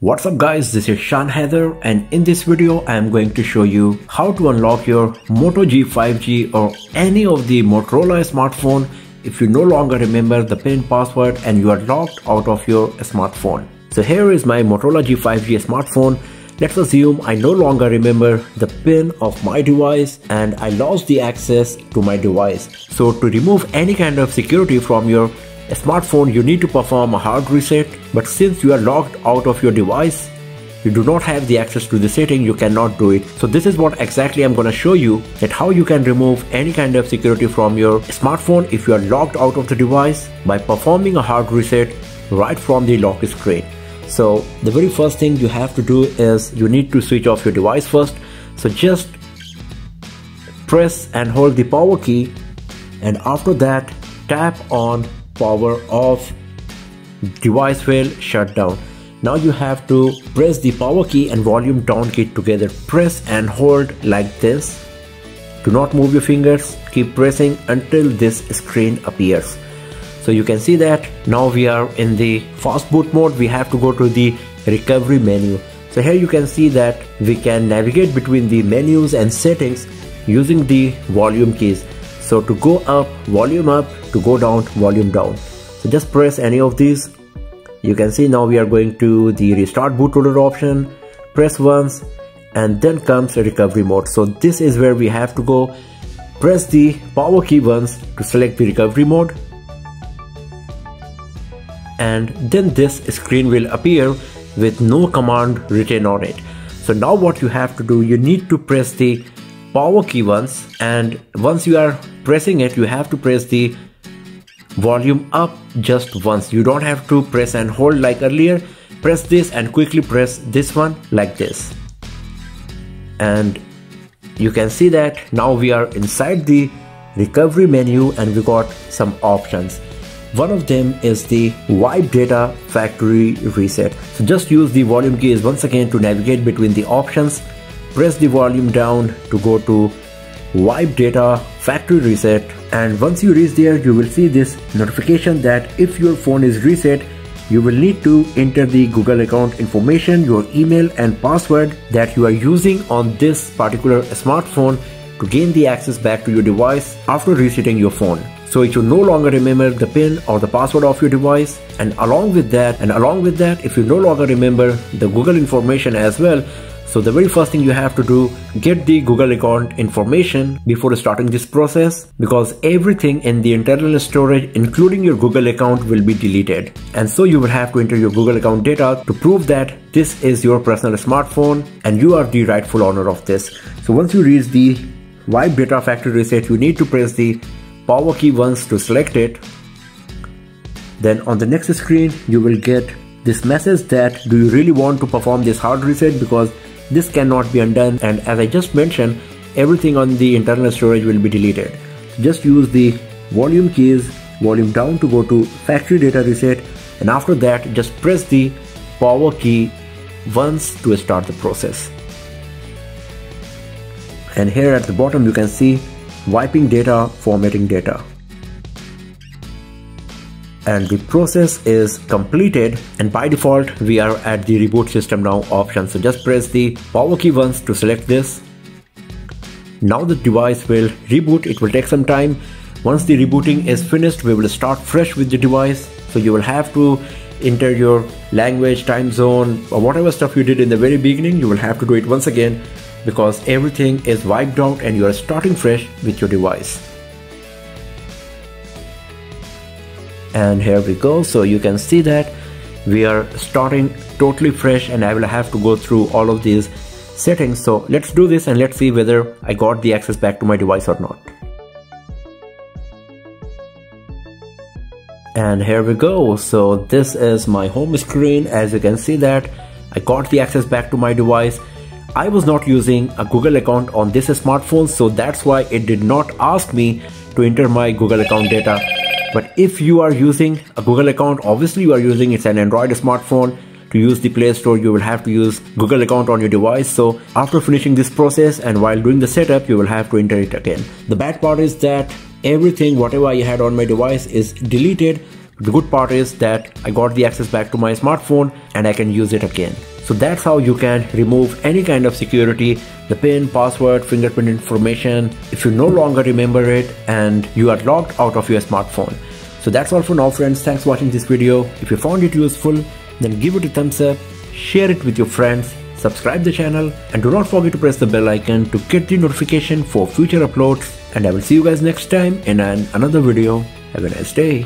What's up guys, this is Shan Heather, and in this video I am going to show you how to unlock your Moto G 5G or any of the Motorola smartphone if you no longer remember the PIN password and you are locked out of your smartphone. So here is my Motorola G5G smartphone. Let's assume I no longer remember the PIN of my device and I lost the access to my device. So to remove any kind of security from your smartphone, you need to perform a hard reset, but since you are locked out of your device, you do not have the access to the setting, you cannot do it. So this is what exactly I'm gonna show you, that how you can remove any kind of security from your smartphone if you are locked out of the device by performing a hard reset right from the lock screen. So the very first thing you have to do is you need to switch off your device first. So just press and hold the power key, and after that tap on power off, device will shut down. Now you have to press the power key and volume down key together. Press and hold like this. Do not move your fingers, keep pressing until this screen appears. So you can see that now we are in the fast boot mode. We have to go to the recovery menu. So here you can see that we can navigate between the menus and settings using the volume keys. So to go up, volume up, to go down, volume down. So just press any of these. You can see now we are going to the restart bootloader option. Press once and then comes recovery mode. So this is where we have to go. Press the power key once to select the recovery mode, and then this screen will appear with no command written on it. So now what you have to do, you need to press the power key once, and once you are pressing it, you have to press the volume up just once. You don't have to press and hold like earlier. Press this and quickly press this one like this, and you can see that now we are inside the recovery menu and we got some options. One of them is the wipe data factory reset. So just use the volume keys once again to navigate between the options. Press the volume down to go to wipe data factory reset, and once you reach there, you will see this notification that if your phone is reset, you will need to enter the Google account information, your email and password that you are using on this particular smartphone to gain the access back to your device after resetting your phone. So if you no longer remember the PIN or the password of your device, and along with that, if you no longer remember the Google information as well, so the very first thing you have to do, get the Google account information before starting this process, because everything in the internal storage, including your Google account, will be deleted. And so you will have to enter your Google account data to prove that this is your personal smartphone and you are the rightful owner of this. So once you reach the wipe data factory reset, you need to press the power key once to select it. Then on the next screen, you will get this message that do you really want to perform this hard reset, because this cannot be undone, and as I just mentioned, everything on the internal storage will be deleted. Just use the volume keys, volume down to go to factory data reset, and after that just press the power key once to start the process. And here at the bottom you can see wiping data, formatting data. And the process is completed, and by default we are at the reboot system now option. So just press the power key once to select this. Now the device will reboot. It will take some time. Once the rebooting is finished, we will start fresh with the device. So you will have to enter your language, time zone, or whatever stuff you did in the very beginning. You will have to do it once again, because everything is wiped out and you are starting fresh with your device. And here we go. So you can see that we are starting totally fresh, and I will have to go through all of these settings. So let's do this and let's see whether I got the access back to my device or not. And here we go. So this is my home screen. As you can see that I got the access back to my device. I was not using a Google account on this smartphone, so that's why it did not ask me to enter my Google account data. But if you are using a Google account, obviously you are using, it's an Android smartphone, to use the Play Store you will have to use Google account on your device. So after finishing this process and while doing the setup, you will have to enter it again. The bad part is that everything whatever I had on my device is deleted, The good part is that I got the access back to my smartphone and I can use it again. So that's how you can remove any kind of security, the PIN, password, fingerprint information, if you no longer remember it and you are logged out of your smartphone. So that's all for now friends. Thanks for watching this video. If you found it useful, then give it a thumbs up, share it with your friends, subscribe the channel, and do not forget to press the bell icon to get the notification for future uploads. And I will see you guys next time in another video. Have a nice day.